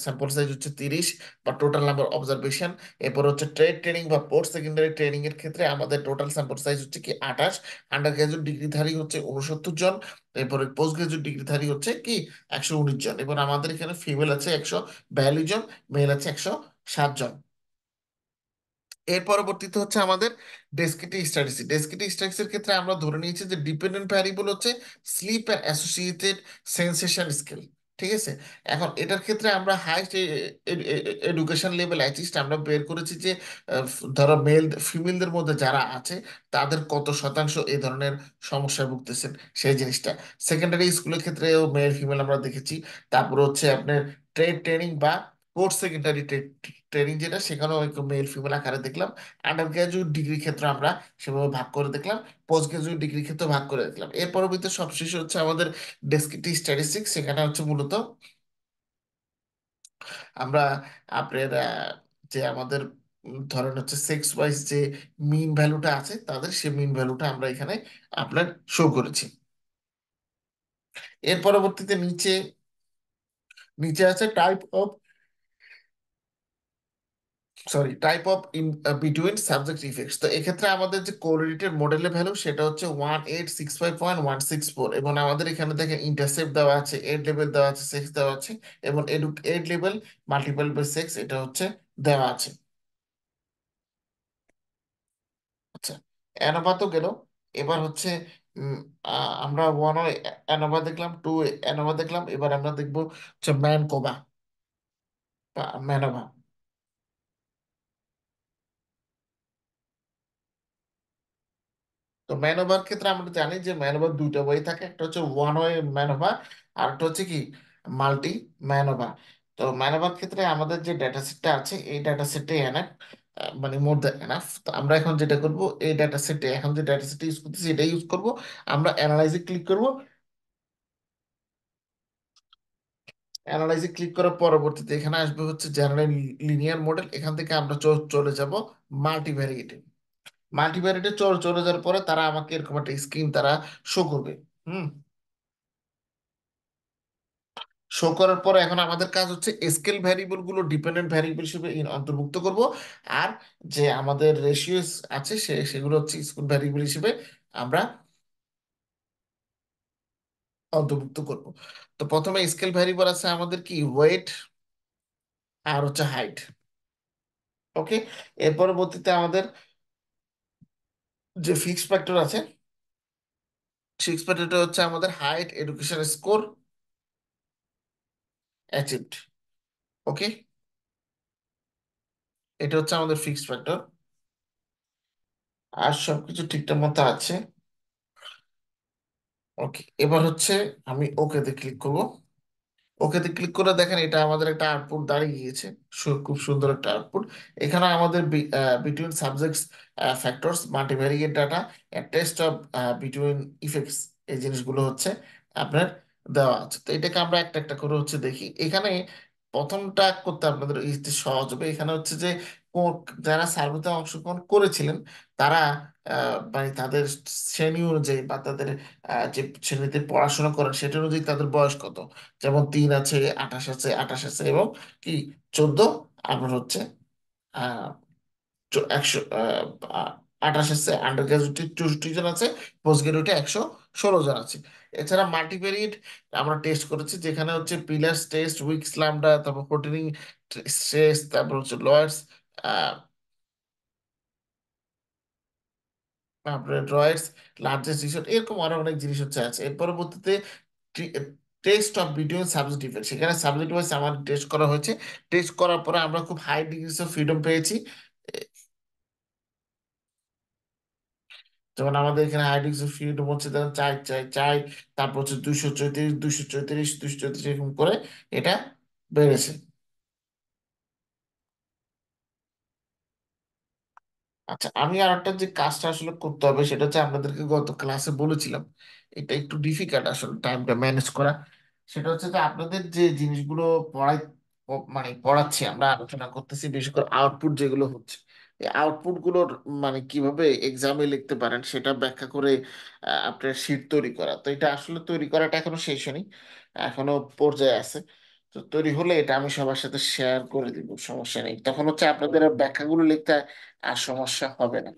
Speaker 1: স্যাম্পল সাইজ হচ্ছে 30 বা টোটাল নাম্বার অবজারভেশন। এরপর হচ্ছে ট্রেড ট্রেনিং বা পোস্ট সেকেন্ডারি ট্রেনিং এর ক্ষেত্রে আমাদের টোটাল স্যাম্পল সাইজ হচ্ছে কি 28, আন্ডার গ্রাজুয়েট ডিগ্রিধারী হচ্ছে 69 জন, এরপরে পোস্ট গ্রাজুয়েট ডিগ্রিধারী হচ্ছে কি 119 জন। এবার আমাদের এখানে ফিমেল আছে 142 জন, মেল আছে 107 জন। এর পরবর্তীতে হচ্ছে আমাদের ডেসক্রিপটিভ স্ট্যাটিস্টিক্স। ডেসক্রিপটিভ স্ট্যাটিস্টিক্সের ক্ষেত্রে আমরা ধরে নিয়েছি যে ডিপেন্ডেন্ট ভ্যারিয়েবল হচ্ছে sleep and associated sensation scale. ঠিক আছে, এখন এটার ক্ষেত্রে আমরা হাইস্ট এডুকেশন লেভেল অ্যাচিভড আমরা বের করেছি যে ধরো মেল ফিমেলদের মধ্যে যারা আছে তাদের কত শতাংশ এই ধরনের সমস্যায় ভুগতেছেন সেই জিনিসটা। সেকেন্ডারি স্কুলের ক্ষেত্রেও মেল ফিমেল আমরা দেখেছি। তারপর হচ্ছে আপনার ট্রেড ট্রেনিং বা পোস্ট সেকেন্ডারি ট্রেনিং যেটা, সেখানেও একটু মেল ফিমেল আকারে দেখলাম। আন্ডার গ্রাজুয়েট ডিগ্রি ক্ষেত্রে আমরা সেভাবে ভাগ করে দেখলাম। পোস্ট গ্রাজুয়েট ডিগ্রি ক্ষেত্রে ভাগ করে দেখলাম। এর পরবর্তীতে সবশেষে হচ্ছে আমাদের ডেসক্রিপটিভ স্ট্যাটিস্টিক্স। সেখানে হচ্ছে মূলত আমরা আপনার যে আমাদের ধরেন হচ্ছে সেক্স ওয়াইজ যে মিন ভ্যালুটা আছে তাদের, সেই মিন ভ্যালুটা আমরা এখানে আপনার শো করেছি। এর পরবর্তীতে নিচে নিচে আছে type of, sorry, type of in between subject effects. তো এক্ষেত্রে আমাদের যে কোরিলেটেড মডেলের ভ্যালু সেটা হচ্ছে 1865.164, এবং আমাদের এখানে দেখেন ইন্টারসেপ্ট দেওয়া আছে, এড লেভেল দেওয়া আছে, সেক্স দেওয়া আছে, এবং age level multiple by sex এটা হচ্ছে দেওয়া আছে। আচ্ছা, অ্যানোভা তো গেল। এবার হচ্ছে উম, আমরা ওয়ান অ্যানোভা দেখলাম, টু অ্যানোভা দেখলাম, এবার আমরা দেখবো হচ্ছে ম্যানকোবা বা ম্যানোভা। তো ম্যানোভার ক্ষেত্রে আমরা জানি যে ম্যানোভার দুইটা ওয়ে থাকে, একটা হচ্ছে ওয়ান ওয়ে ম্যানোভা, আর একটা হচ্ছে কি মাল্টি ম্যানোভা। তো ম্যানোভার ক্ষেত্রে আমাদের যে ডেটা সেটটা আছে এই ডেটা সেটে এনাফ, মানে মোর দ্যান এনাফ। তো আমরা এখন যেটা করব, এই ডেটা সেটে এখন যে ডেটা সেট ইউজ করতেছি এটা ইউজ করব। আমরা অ্যানালাইজে ক্লিক করব। অ্যানালাইজে ক্লিক করার পরবর্তীতে এখানে আসবে হচ্ছে জেনারেল লিনিয়ার মডেল। এখান থেকে আমরা চলে যাব মাল্টিভ্যারিয়েটে। মাল্টিভ্যারিয়েটে চলে যাওয়ার পরে তারা আমাকে এরকম একটা স্ক্রিন তারা শো করবে। হুম, শো করার পরে এখন আমাদের কাজ হচ্ছে স্কেল ভ্যারিয়েবল গুলো ডিপেন্ডেন্ট ভ্যারিয়েবল হিসেবে অন্তর্ভুক্ত করব। আর যে আমাদের রেশিওস আছে সেগুলো হচ্ছে স্কুল ভ্যারিয়েবল হিসেবে আমরা অন্তর্ভুক্ত করব। তো প্রথমে স্কেল ভ্যারিয়েবল আছে আমাদের কি ওয়েট আর হচ্ছে হাইট। ওকে, এর পরবর্তীতে আমাদের যে ফিক্স ফ্যাক্টর আছে, ফিক্স ফ্যাক্টরটা হচ্ছে আমাদের হাইট, এডুকেশন স্কোর, অ্যাচিভড। ওকে, এটা হচ্ছে আমাদের ফিক্স ফ্যাক্টর। আর সবকিছু ঠিকঠাক মতো আছে। ওকে, এবার হচ্ছে আমি ওকেতে ক্লিক করব। ওকেতে ক্লিক করে দেখেন এটা আমাদের একটা আউটপুট দাঁড়িয়ে গিয়েছে। খুব সুন্দর একটা আউটপুট। এখানে আমাদের between subjects factors multivariate data test of between effects, এই জিনিসগুলো হচ্ছে আপনার দেওয়া আছে। তো এটাকে আমরা একটা একটা করে হচ্ছে দেখি। এখানে প্রথমটা করতে আপনাদের ইজিতে সহজ হবে। এখানে হচ্ছে যে যারা সার্ভেতে অংশগ্রহণ করেছিলেন তারা মানে তাদের শ্রেণী অনুযায়ী বা তাদের যে শ্রেণীতে পড়াশোনা করেন সেটা অনুযায়ী তাদের বয়স কত। যেমন 3 আছে, 28 আছে, 28 আছে, এবং কি 14, আপনার হচ্ছে আহ 28 আছে, আন্ডার গ্রাজুয়েট 64 জন আছে, পোস্ট গ্রাজুয়েটে 116 জন আছে। এছাড়া মাল্টিভেরিয়েট আমরা টেস্ট করেছি, যেখানে হচ্ছে পিলার্স টেস্ট, উইকস লাম্বডা, তারপর হোটেলিং স্ট্রেস, তারপর হচ্ছে লোয়ার্স, আপনার ড্রয়ার্স, লার্জেস্ট রিসোর্ট, এরকম আরো অনেক জিনিস হচ্ছে আছে। এর পরবর্তীতে test of between subject effect, সেখানে সাবজেক্ট ওয়াইজ আমার টেস্ট করা হয়েছে। টেস্ট করার পরে আমরা খুব হাই ডিগ্রিস অফ ফ্রিডম পেয়েছি। এ- যেমন আমাদের এখানে হাই ডিগ্রিস অফ ফ্রিডম হচ্ছে যেমন চাই চাই চাই, তারপর হচ্ছে 234, 234, 234, এরকম করে এটা বেড়েছে। আচ্ছা, আমি আর একটা যে কাজটা আসলে করতে হবে সেটা হচ্ছে আপনাদেরকে গত ক্লাসে বলেছিলাম, এটা একটু ডিফিকাল্ট আসলে টাইমটা ম্যানেজ করা। সেটা হচ্ছে যে আপনাদের যে জিনিসগুলো পড়াই মানে পড়াচ্ছি, আমরা আলোচনা করতেছি বিশেষ করে আউটপুট যেগুলো হচ্ছে, এই আউটপুট গুলোর মানে কিভাবে এক্সামে লিখতে পারেন সেটা ব্যাখ্যা করে আপনার শিট তৈরি করা। তো এটা আসলে তৈরি করাটা এখনো শেষ হয়নি, এখনো পর্যায়ে আছে। তো তৈরি হলে এটা আমি সবার সাথে শেয়ার করে দিব, সমস্যা নেই। তখন হচ্ছে আপনাদের আর ব্যাখ্যাগুলো লিখতে আর সমস্যা হবে না।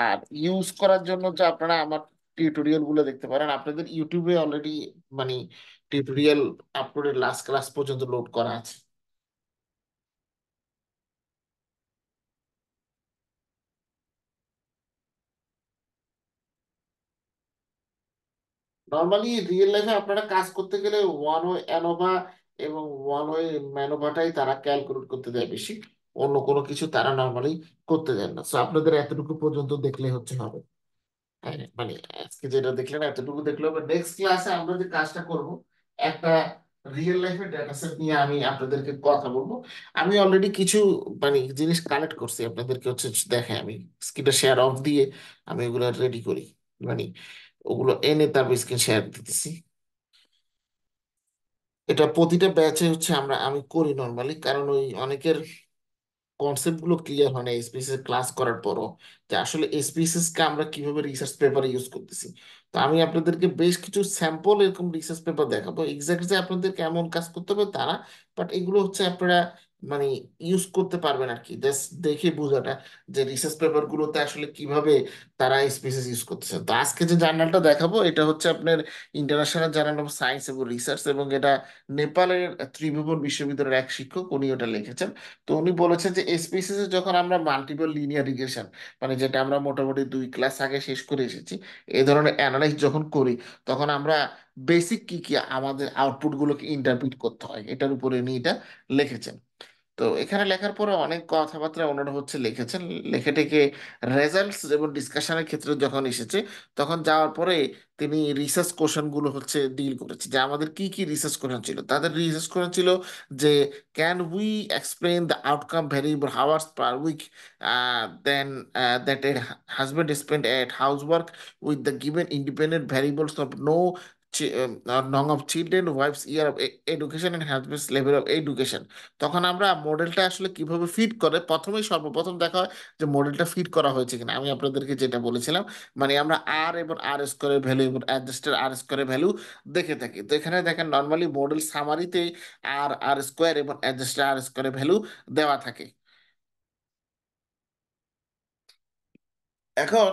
Speaker 1: আর ইউজ করার জন্য যে আপনারা আমার টিউটোরিয়াল গুলো দেখতে পারেন, আপনাদের ইউটিউবে অলরেডি মানে টিউটোরিয়াল আপলোডের লাস্ট ক্লাস পর্যন্ত লোড করা আছে। নর্মালি রিয়েল লাইফে আপনারা কাজ করতে গেলে ওয়ান ওয়ে অ্যানোভা এবং ওয়ান ওয়ে ম্যানোভাটাই তারা ক্যালকুলেট করতে দেয় বেশি, অন্য কোনো কিছু তারা নর্মালি করতে দেয় না। সো আপনাদের এতটুকু পর্যন্ত দেখলে হচ্ছে হবে। হ্যাঁ, মানে আজকে যেটা দেখলেন এতটুকু দেখলে হবে। নেক্সট ক্লাসে আমরা যে কাজটা করব, একটা রিয়েল লাইফের ডেটা সেট নিয়ে আমি আপনাদেরকে কথা বলবো। আমি অলরেডি কিছু মানে জিনিস কালেক্ট করছি, আপনাদেরকে হচ্ছে দেখে আমি স্ক্রিনটা শেয়ার অফ দিয়ে আমি ওগুলো রেডি করি, মানে ওগুলো এনে তারপর স্ক্রিন শেয়ার দিতেছি। এটা প্রতিটা ব্যাচে হচ্ছে আমি করি নর্মালি, কারণ ওই অনেকের কনসেপ্ট গুলো ক্লিয়ার হয় না এসপিএসএস ক্লাস করার পরও, যে আসলে এসপিএসএস কে আমরা কিভাবে রিসার্চ পেপারে ইউজ করতেছি। তো আমি আপনাদেরকে বেশ কিছু স্যাম্পল এরকম রিসার্চ পেপার দেখাবো, এক্স্যাক্ট যে আপনাদের কেমন কাজ করতে হবে তারা, বাট এগুলো হচ্ছে আপনারা মানে ইউজ করতে পারবেন আর কি, জাস্ট দেখে বোঝাটা যে রিসার্চ পেপার গুলোতে আসলে কিভাবে তারা স্পিসিস ইউজ করতেছে। তো আজকে যে জার্নালটা দেখাবো এটা হচ্ছে আপনার ইন্টারন্যাশনাল জার্নাল অফ সায়েন্স এবং রিসার্চ, এবং এটা নেপালের ত্রিভুবন বিশ্ববিদ্যালয়ের এক শিক্ষক উনি ওটা লিখেছেন। তো উনি বলেছেন যে এসপিসিস এ যখন আমরা মাল্টিপল লিনিয়ার রিগ্রেশন, মানে যেটা আমরা মোটামুটি 2 ক্লাস আগে শেষ করে এসেছি, এই ধরনের অ্যানালাইজ যখন করি, তখন আমরা বেসিক কি কি আমাদের আউটপুট গুলোকে ইন্টারপ্রিট করতে হয় এটার উপরে উনি এটা লিখেছেন। তো এখানে লেখার পরে অনেক কথাবার্তা ওনারা হচ্ছে লিখেছেন, লেখে টেকে রেজাল্টস এবং ডিসকাশনের ক্ষেত্রে যখন এসেছে, তখন যাওয়ার পরে তিনি রিসার্চ কোশ্চেন গুলো হচ্ছে ডিল করেছে, যে আমাদের কি কি রিসার্চ কোশ্চেন ছিল। তাদের রিসার্চ কোশ্চেন ছিল যে can we explain the outcome variable hours per week then that a husband spend at house work with the given independent variables of no নং of children wife's year of education and husband's level of education. তখন আমরা মডেলটা আসলে কিভাবে fit করে প্রথমেই সর্বপ্রথম দেখা হয় যে মডেলটা ফিট করা হয়েছে কিনা। আমি আপনাদেরকে যেটা বলেছিলাম, মানে আমরা আর এবং আর স্কোয়ারের ভ্যালু এবং অ্যাডজাস্টের আর স্কোয়ারের ভ্যালু দেখে থাকি। তো এখানে দেখেন নর্মালি মডেল সামারিতেই আর আর স্কোয়ার এবং অ্যাডজাস্টের আর স্কোয়ারের ভ্যালু দেওয়া থাকে। এখন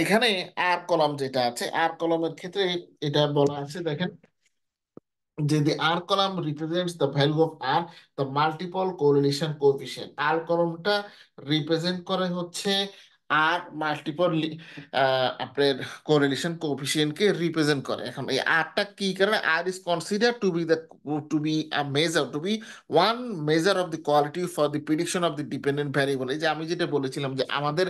Speaker 1: এখানে আর কলাম যেটা আছে, আর কলামের ক্ষেত্রে এটা বলা আছে দেখেন, যে the R column represents the value of R, the multiple correlation coefficient। R কলামটা রিপ্রেজেন্ট করে হচ্ছে আর মাল্টিপল আপনার কোরিলেশন কোএফিসিয়েন্টকে রিপ্রেজেন্ট করে। এখন এই আরটা কি কারণে, R is consider to be the to be a measure to be one measure of the quality for the prediction of the dependent variable. এই যে আমি যেটা বলেছিলাম যে আমাদের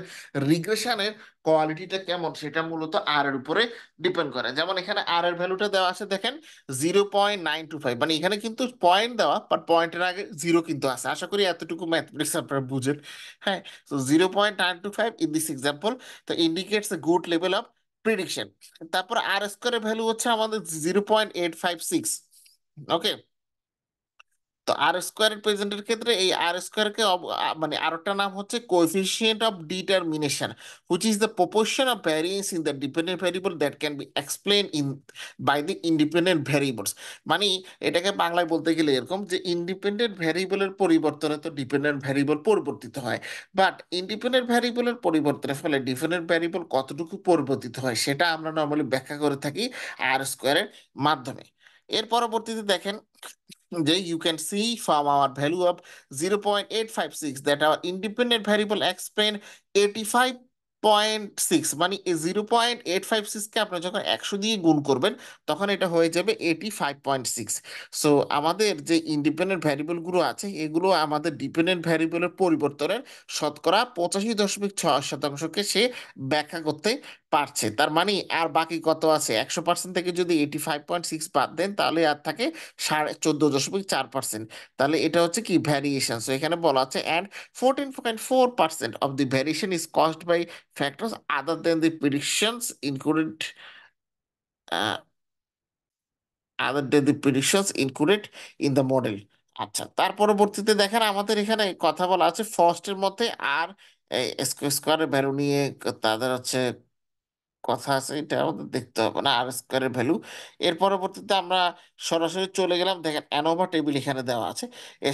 Speaker 1: রিগ্রেশনের কোয়ালিটিটা কেমন সেটা মূলত আর এর উপরে ডিপেন্ড করে। যেমন এখানে আর এর ভ্যালুটা দেওয়া আছে দেখেন 0.925, মানে এখানে কিন্তু পয়েন্ট দেওয়া, বাট পয়েন্টের আগে জিরো কিন্তু আছে। আশা করি এতটুকু ম্যাথমেটিক্স আপনারা বুঝেন। হ্যাঁ, so 0.925 in this example তো indicates a good level of prediction। তারপর আর স্কোয়ারের ভ্যালু হচ্ছে আমাদের 0.856। ওকে, তো আর স্কোয়ারের প্রেজেন্টের ক্ষেত্রে এই আর স্কোয়ারকে মানে আরেকটা নাম হচ্ছে coefficient of determination, which is the proportion of variance in the dependent variable that can be explain in by the independent variables. মানে এটাকে বাংলায় বলতে গেলে এরকম যে ইন্ডিপেন্ডেন্ট ভ্যারিয়েবলের পরিবর্তনে তো ডিপেন্ডেন্ট ভ্যারিয়েবল পরিবর্তিত হয়, বাট ইন্ডিপেন্ডেন্ট ভ্যারিয়েবলের পরিবর্তনের ফলে ডিপেন্ডেন্ট ভ্যারিয়েবল কতটুকু পরিবর্তিত হয় সেটা আমরা নর্মালি ব্যাখ্যা করে থাকি আর স্কোয়ারের মাধ্যমে। এর পরবর্তীতে দেখেন যে you can see from our value of 0.856 that our independent variable explain 85.6, মানে 0.856 কে আপনি যখন 100 দিয়ে গুণ করবেন তখন এটা হয়ে যাবে 85.6। সো আমাদের যে ইন্ডিপেন্ডেন্ট ভ্যারিয়েবল গুলো আছে এগুলো আমাদের ডিপেন্ডেন্ট ভ্যারিয়েবলের পরিবর্তনের শতকরা 85.6%কে সে ব্যাখ্যা করতে পারছে। তার মানে আর বাকি কত আছে, 100% থেকে যদি 85.6 বাদ দেন তাহলে আর থাকে 14.4%। তাহলে এটা হচ্ছে কি ভ্যারিয়েশন। সো এখানে বলা আছে and 14.4% of the variation is caused by factors other than the predictions included other than the predictions included in the model. আচ্ছা, তার পরবর্তীতে দেখেন আমাদের এখানে কথা বলা আছে ফার্স্টের মধ্যে আর স্কোয়ারের ভ্যালু নিয়ে তাদের হচ্ছে কথা আছে, এটা আমাদের দেখতে হবে না আর স্কোয়ারের ভ্যালু। এর পরবর্তীতে আমরা সরাসরি চলে গেলাম, দেখেন অ্যানোভা টেবিল এখানে দেওয়া আছে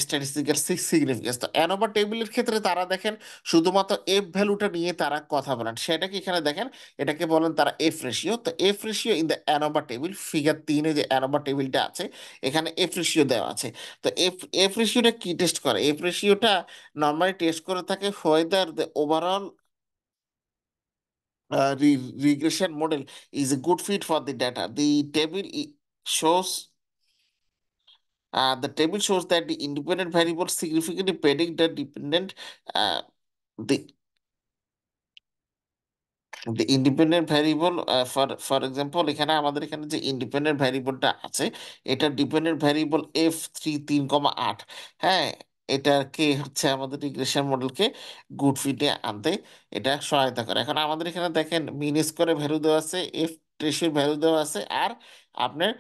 Speaker 1: স্ট্যাটিস্টিক্যাল সিগনিফিকেন্স। তো অ্যানোভা টেবিলের ক্ষেত্রে তারা দেখেন শুধুমাত্র এফ ভ্যালুটা নিয়ে তারা কথা বলেন, সেটাকে এখানে দেখেন এটাকে বলেন তারা এফ রেশিও। তো F ratio in the ANOVA table figure 3-এ যে অ্যানোভা টেবিলটা আছে এখানে এফ রেশিও দেওয়া আছে। তো এফ এফ রেশিওটা কি টেস্ট করে, এফ রেশিওটা নর্মালি টেস্ট করে থাকে whether the overall regression model is a good fit for the data. Shows the table shows that the independent variables significantly predict the dependent uh, the the independent variable for example এখানে আমাদের এখানে যে independent ভ্যারিয়েবলটা আছে এটা dependent variable F3 3,8। হ্যাঁ, এটাকে হচ্ছে আমাদের রিগ্রেশন মডেলকে গুড ফিটে আনতে এটা সহায়তা করে। এখন আমাদের এখানে দেখেন মিন স্কোয়ারের ভ্যালু দেওয়া আছে, এফ রেশিওর ভ্যালু দেওয়া আছে, আর আপনার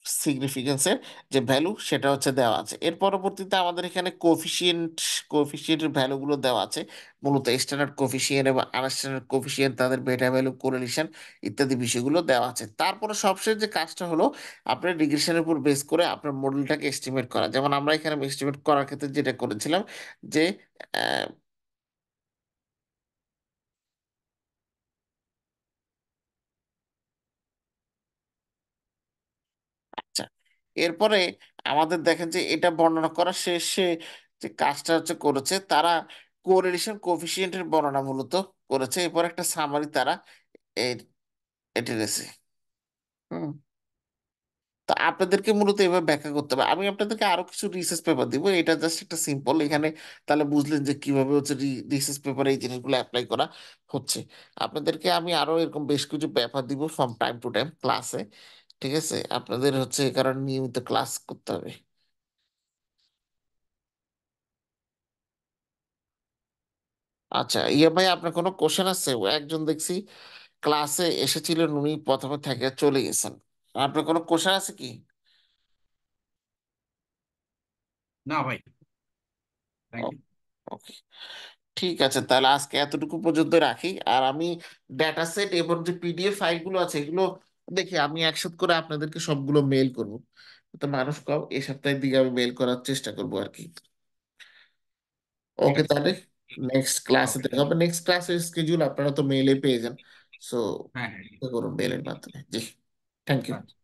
Speaker 1: সিগনিফিকেন্সের যে ভ্যালু সেটা হচ্ছে দেওয়া আছে। এর পরবর্তীতে আমাদের এখানে কোফিসিয়েন্টের ভ্যালুগুলো দেওয়া আছে, মূলত স্ট্যান্ডার্ড কোফিসিয়েন্ট এবং আনস্ট্যান্ডার্ড কোফিসিয়েন্ট তাদের বেটা ভ্যালু কোরিলেশন ইত্যাদি বিষয়গুলো দেওয়া আছে। তারপরে সবশেষ যে কাজটা হলো আপনার রিগ্রেশনের উপর বেস করে আপনার মডেলটাকে এস্টিমেট করা। যেমন আমরা এখানে এস্টিমেট করার ক্ষেত্রে যেটা করেছিলাম যে আচ্ছা, এরপরে আমাদের দেখেন যে এটা বর্ণনা করা শেষে যে কাজটা হচ্ছে করেছে তারা কোরিলেশন কোফিসিয়েন্টের বর্ণনা মূলত করেছে। এরপর একটা সামারি তারা এর এটি রয়েছে। হুম, তো আপনাদেরকে মূলত এভাবে ব্যাখ্যা করতে হবে। আমি আপনাদেরকে আরো কিছু রিসার্চ পেপার দিব, এটা জাস্ট একটা সিম্পল এখানে তাহলে বুঝলেন যে কিভাবে হচ্ছে রিসার্চ পেপারে এই জিনিসগুলো অ্যাপ্লাই করা হচ্ছে। আপনাদেরকে আমি আরো এরকম বেশ কিছু পেপার দিব ফ্রম টাইম টু টাইম ক্লাসে। ঠিক আছে, আপনাদের হচ্ছে এই কারণে নিয়মিত ক্লাস করতে হবে। আচ্ছা, ইয়ে ভাই আপনার কোনো কোশ্চেন আছে? ও একজন দেখছি ক্লাসে এসেছিলেন, উনি প্রথমে থেকে চলে গেছেন। আপনার কোনো কোশ্চেন আছে কি?
Speaker 2: না ভাই, থ্যাংক ইউ।
Speaker 1: ওকে, ঠিক আছে, তাহলে আজকে এতটুকু পর্যন্ত রাখি। আর আমি ডেটা সেট এবং যে পিডিএফ ফাইলগুলো আছে এগুলো দেখি আমি একসাথে করে আপনাদেরকে সবগুলো মেল করব। তো মানুষ কম, এই সপ্তাহের দিকে আমি মেল করার চেষ্টা করবো আর কি।
Speaker 2: ঠিক
Speaker 1: ওকে,
Speaker 2: আছে।
Speaker 1: তাহলে নেক্সট ক্লাসে
Speaker 2: ওকে।
Speaker 1: দেখা হবে। নেক্সট ক্লাসের স্কেডিউল আপনারা তো মেলে পেয়ে যান। সো
Speaker 2: হ্যাঁ, হ্যাঁ।
Speaker 1: করুন মেলের মাধ্যমে। জি, থ্যাংক ইউ।
Speaker 2: আচ্ছা।